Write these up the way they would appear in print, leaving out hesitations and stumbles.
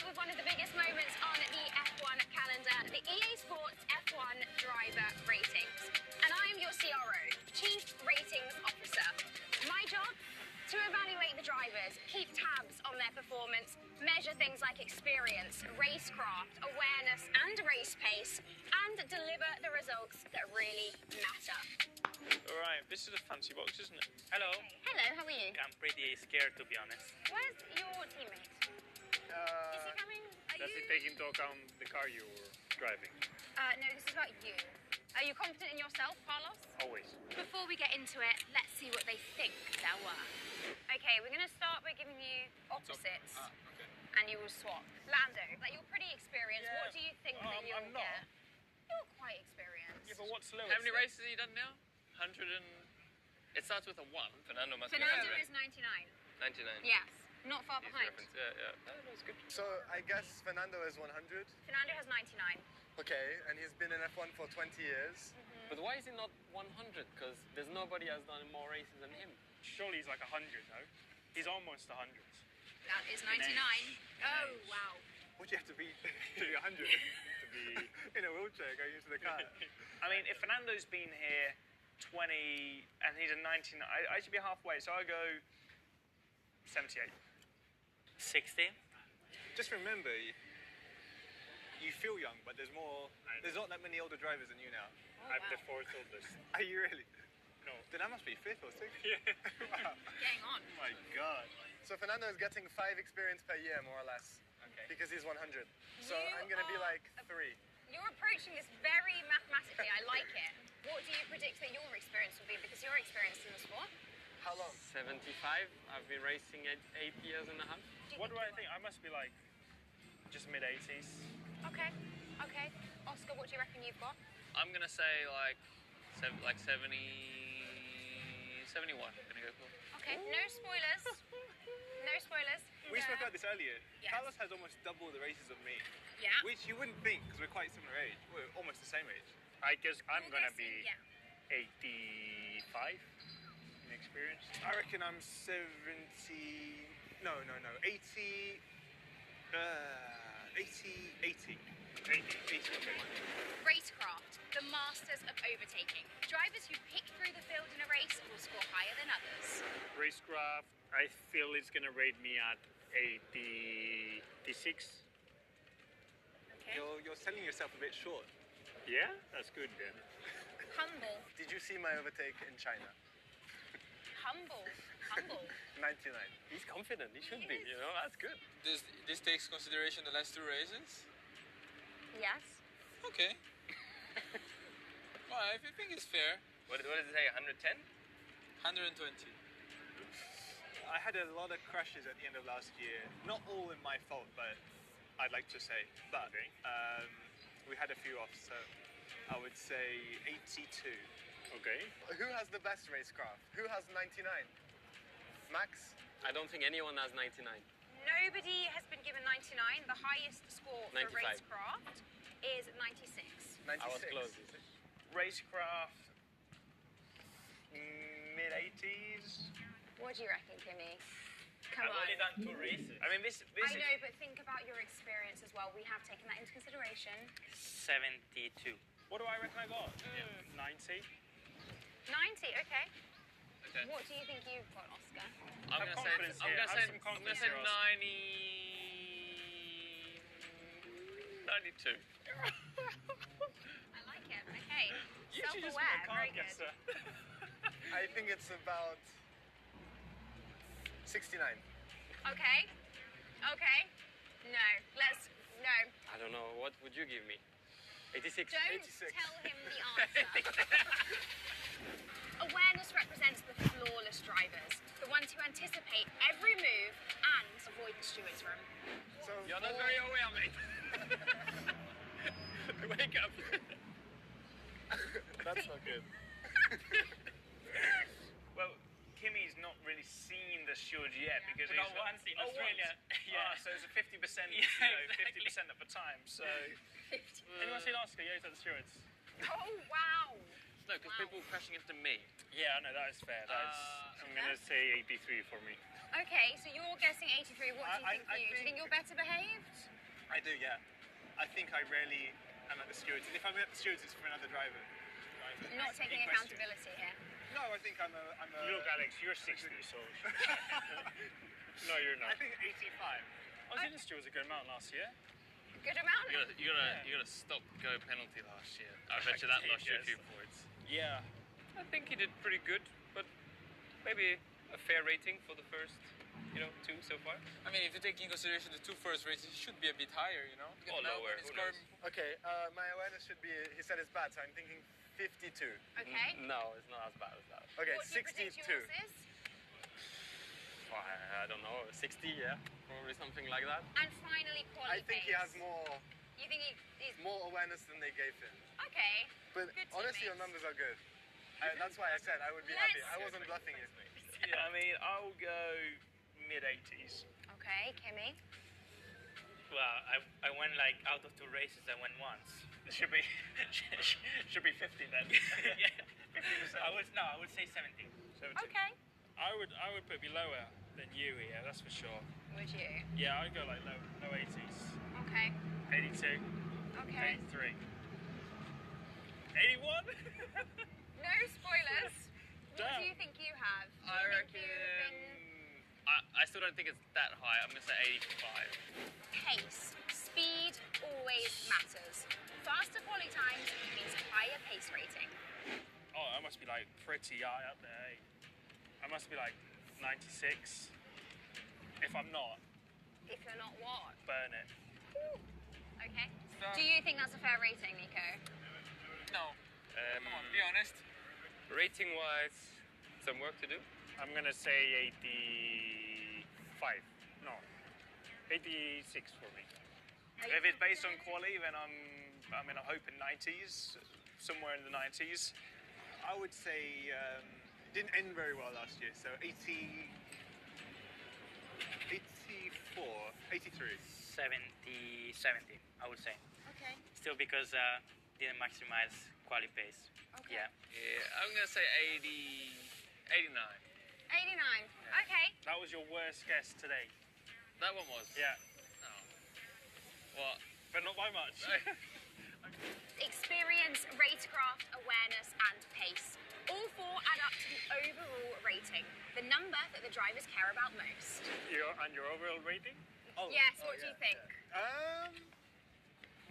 with one of the biggest moments on the F1 calendar, the EA Sports F1 driver ratings. And I'm your CRO, Chief Ratings Officer. My job? To evaluate the drivers, keep tabs on their performance, measure things like experience, racecraft, awareness and race pace, and deliver the results that really matter. All right, this is a fancy box, isn't it? Hello. Hello, how are you? I'm pretty scared, to be honest. Where's your teammate? Is he coming? Does it take into account the car you're driving? No, this is about you. Are you confident in yourself, Carlos? Always. Before we get into it, let's see what they think they're worth. Okay, we're going to start by giving you opposites, Okay. and you will swap. Lando, like you're pretty experienced. Yeah. What do you think that you'll I'm not. get? You're quite experienced. Yeah, but what's lowest? How many races have you done now? 100 and... It starts with a 1. Fernando must Fernando be is 99. 99. Yes, not far Easy behind. reference. Yeah. No, that's good. So I guess Fernando is 100. Fernando has 99. Okay, and he's been in F1 for 20 years. But why is he not 100? Because there's nobody has done more races than him. Surely he's like 100, no? He's almost 100. That is 99. Oh, wow. What do you have to be to be 100? To be in a wheelchair going into the car. I mean, if Fernando's been here 20 and he's a 99, I should be halfway, so I go 78. 60? Just remember, you feel young, but there's not that many older drivers than you now. I'm the fourth oldest. Are you really? No. Then I must be fifth or sixth. Yeah. Wow. Getting on. Oh my God. So Fernando is getting 5 experience per year, more or less, Okay. because he's 100. So You I'm going to be are like 3. You're approaching this very mathematically. I like it. What do you predict that your experience will be? Because you're experienced in the sport. How long? 75. I've been racing 8 years and a half. What do I think? I must be like just mid-80s. Okay. Okay. Oscar, what do you reckon you've got? I'm going to say like 70... 71. I'm going to go for. Okay. No spoilers. No spoilers. We spoke about this earlier. Yes. Carlos has almost double the races of me, Yeah. which you wouldn't think because we're quite similar age. We're almost the same age. I guess I'm You're gonna guessing, be Yeah. 85 in experience. I reckon I'm 70. No. 80. 80. 80. Racecraft, the masters of overtaking. Drivers who pick through the field in a race will score higher than others. Racecraft, I feel it's gonna rate me at 86. Okay. You're selling yourself a bit short. Yeah, that's good then. Humble. Did you see my overtake in China? Humble. Humble. 99. He's confident. He should be, Yes. you know. That's good. This takes consideration the last 2 races? Yes. Okay. Well, I think it's fair. What does it say? 110? 120. I had a lot of crashes at the end of last year. Not all in my fault, but I'd like to say. But Okay. we had a few off, so I would say 82. Okay. Who has the best racecraft? Who has 99? Max? I don't think anyone has 99. Nobody has been given 99. The highest score for 95. racecraft is 96. 96. I was close. Racecraft, mid-80s. What do you reckon, Kimmy? Come I've on. only done 2 races. I mean, this I is know, but think about your experience as well. We have taken that into consideration. 72. What do I reckon I got? 90. 90, okay. Okay. What do you think you've got, Oscar? I'm Have gonna say confidence here. Have some confidence here, Oscar. 92. I like it. Okay. You should just be Self-aware. a car Very good. guesser. I think it's about 69. Okay. Okay. No. No. I don't know. What would you give me? 86. Don't 86. tell him the answer. Awareness represents the flawless drivers, the ones who anticipate every move and avoid the steward's room. So You're not for- very aware, mate. Wake up. That's not good. Well, Kimmy's not really seen the steward yet because Not he's once in Australia. Yeah. So it's a 50%, exactly. 50% of the time. So anyone seen Oscar? Yeah, he's at the stewards. Oh, wow. No, because people crashing into me. Yeah, I know that is fair. I'm gonna say 83 for me. Okay, so you're guessing 83. What do you I think for you? Do you think you're better behaved? I do, yeah. I think I rarely am at the stewards. If I'm at the stewards, it's for another driver. Not taking In question. accountability here. No, I think I'm a. Look, Alex, you're 60, so. No, you're I not. think 85. Ozzy was a good amount last year. Good amount? You gotta stop go penalty last year. I bet you that lost you a few points. Yeah. I think he did pretty good, but maybe a fair rating for the first, 2 so far. I mean, if you take in consideration the 2 first races, it should be a bit higher, you know? Or Now lower, when it's who knows? Okay, my awareness should be. He said it's bad, so I'm thinking 52. Okay. No, it's not as bad as that. Okay, What do you predict 62. yours is? I don't know, 60, yeah, probably something like that. And finally, quality I think he has pace. more You think he's awareness than they gave him. okay? But Good honestly, your teammates. numbers are good. That's why I said I would be happy. I wasn't bluffing you. Yeah, I mean, I'll go mid-80s. Okay, Kimmy. Well, I went like out of 2 races, I went once. It should be 50 then. Yeah. 50%. I would say 70. 70. Okay. I would put me lower than you here, that's for sure. Would you? Yeah, I'd go like low 80s. Okay. 82, Okay. 83. 81? No spoilers. What Damn. do you think you have? Do I you think reckon. you've been I still don't think it's that high. I'm gonna say 85. pace? Speed always matters. Faster quality times means higher pace rating. Oh, I must be like pretty high up there. Eh? I must be like 96. If I'm not, If you're not what? burn it. Okay. Do you think that's a fair rating, Nico? No, come on, be honest. Rating-wise, some work to do. I'm gonna say 85. No, 86 for me. If it's based on quali, then I'm hoping 90s, somewhere in the 90s. I would say didn't end very well last year, so 84, 83. 70, I would say. Okay. Still because didn't maximize quality pace. Okay. Yeah. Yeah, I'm gonna say 89. 89. Okay. That was your worst guess today. That one was. Yeah, Oh. What? but not by much. Experience, racecraft, awareness, and pace. All 4 add up to the overall rating, the number that the drivers care about most. your overall rating? Oh, Yes, oh, what do you yeah, think? yeah.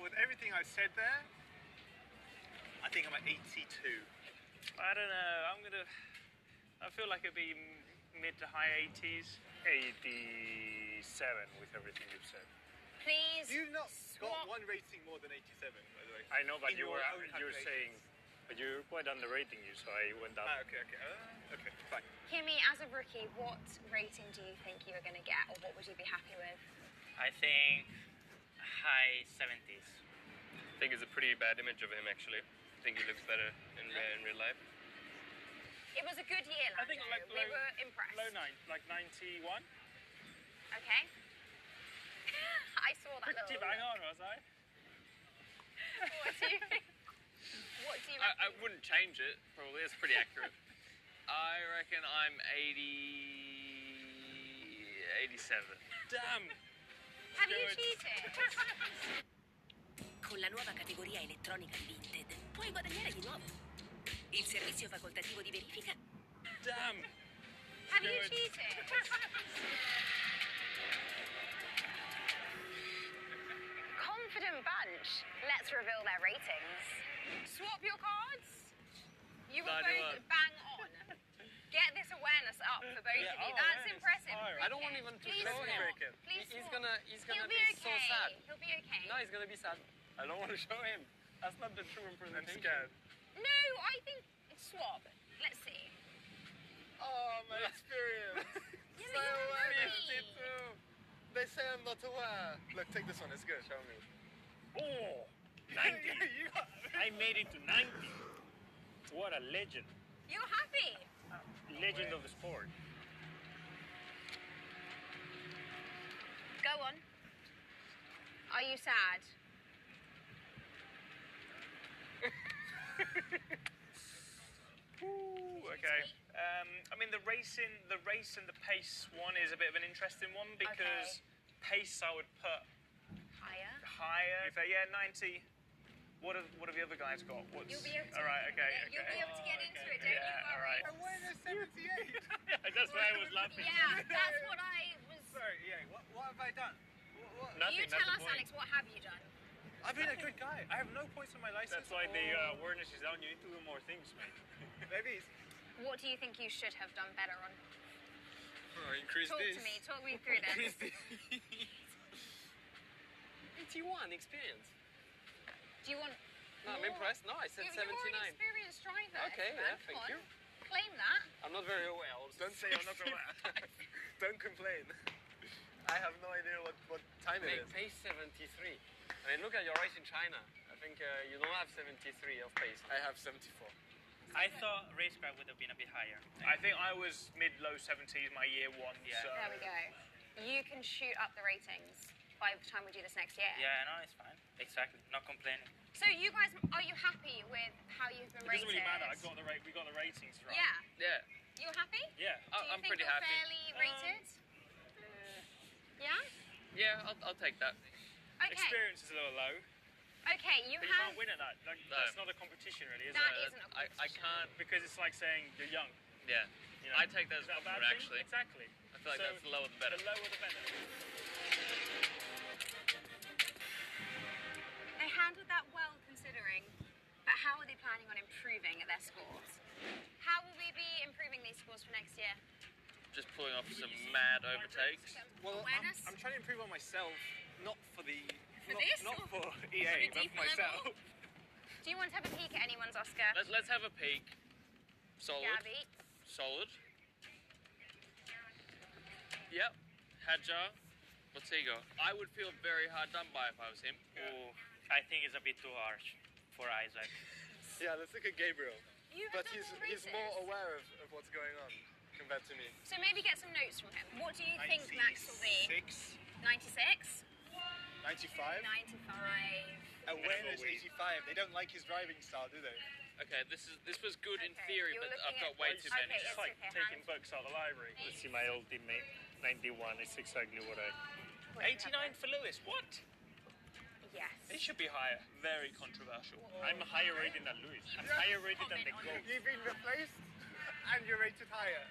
With everything I've said there, I think I'm at 82. I don't know. I feel like it'd be mid to high 80s. 87 with everything you've said. Please. You've not swap. got one rating more than 87, by the way. I know, but In you your were own saying, calculations. but you're quite underrating you, so I went down. Okay. Okay, fine. Kimmy, as a rookie, what rating do you think you were going to get, or what would you be happy with? I think high 70s. I think it's a pretty bad image of him, actually. I think he looks better in real life. It was a good year, I Lando. think like We were impressed. low 9, like 91. Okay. I saw that Pretty little. bang on, was I? What do you think? What do you I reckon? wouldn't change it, probably. It's pretty accurate. I reckon I'm 87. Damn! Have you cheated? Con la nuova categoria elettronica di Vinted puoi guadagnare di nuovo. Il servizio facoltativo di verifica. Damn! Have you Good. cheated? Confident bunch. Let's reveal their ratings. Swap your cards. You were No, I do both not. bang on. Get this awareness up for both Yeah, of you. oh, That's awareness. impressive. Alright. I don't want even to Please show swap. him. Please He's swap. gonna He'll be be so okay. sad. He'll be okay. No, he's gonna be sad. I don't want to show him. That's not the true I'm representation. scared. No, I think swap. Let's see. Oh, my experience. Yeah, but you're happy. They say I'm not aware. Look, take this one. It's good. Show me. Oh! 90! I made it to 90! What a legend. You're happy. Legend of the sport. Go on. Are you sad? Ooh, okay. I mean, the race and the pace one is a bit of an interesting one because pace I would put Higher. higher. If yeah, 90. What have the other guys got? What's... You'll be able to. All right, okay, You'll okay. be able to get into it. Don't Yeah, you all worry. right. Awareness 78. That's why I was laughing. Yeah, that's what I was. Sorry, yeah. What have I done? What? You Nothing, tell us, that's the point. Alex. What have you done? I've been a good guy. I have no points on my license. That's why the awareness is down. You need to do more things, mate. Maybe it's... What do you think you should have done better on? Increase Talk this. to me. Talk me through this. 81 experience. Do you want? No, I'm more? impressed. No, I said You're an 79. experienced driver. Okay, Esteban. yeah, Come thank on. you. Claim that. I'm not very aware. Don't say I'm not aware. Don't complain. I have no idea what time it Mate, is. pace 73. I mean, look at your race in China. I think you don't have 73 of pace. I have 74. I thought racecraft would have been a bit higher. I think I was mid-low 70s my year one. Yeah. So. There we go. You can shoot up the ratings by the time we do this next year. Yeah, no, it's fine. Exactly. Not complaining. So you guys, are you happy with how you've been It rated? doesn't really matter. We got the ratings right. Yeah. Yeah. You're happy? Yeah. Do you I'm think pretty you're happy. fairly rated? Yeah? Yeah, I'll take that. Okay. Experience is a little low, Okay, you but you have... can't win at that. Like, No. That's not a competition, really, is That it? isn't a I competition. can't. Because it's like saying you're young. Yeah. You know? I take that as Is that a a bad compliment, thing? actually. Exactly. I feel like that's the lower the better. The lower the better. They handled that well, considering. But how are they planning on improving their scores? How will we be improving these scores for next year? Just pulling off some mad overtakes. Well, Awareness? I'm trying to improve on myself, not for the... For not, this, not or for on EA, a but deeper for myself. level? Do you want to have a peek at anyone's, Oscar? Let's have a peek. Solid. Gabby? Solid. Yep. Hadjar. What's he got? I would feel very hard done by if I was him. Ooh, I think it's a bit too harsh for Isaac. Yeah, let's look at Gabriel. You have But done he's more more races. aware of what's going on compared to me. So maybe get some notes from him. What do you think Max will be? 96, 96? 95. 95. Awareness 85. They don't like his driving style, do they? Okay, this was good in Okay, theory, you're but looking I've got at- way too many. Okay, It's it's like okay, taking hand. books out of the library. Let's see my old teammate. 91 is exactly what I... 89 for Lewis. What? Yes. It should be higher. Very controversial. I'm higher rated than Lewis. I'm higher rated than the Comment on GOAT. You've been replaced, and you're rated higher.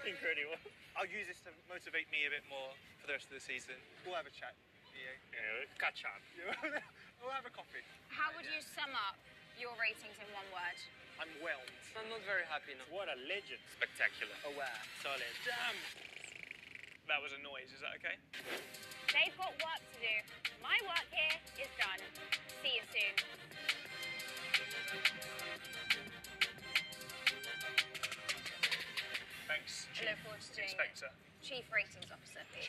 Incredible. I'll use this to motivate me a bit more for the rest of the season. We'll have a chat. Yeah, catch up. We'll have a coffee. How would you sum up your ratings in one word? I'm whelmed. I'm not very happy now. What a legend. Spectacular. Aware. Solid. Damn. That was a noise. Is that okay? They've got work to do. My work here is done. See you soon. Thanks, I Chief look forward to doing it. Inspector. Chief Ratings Officer, please.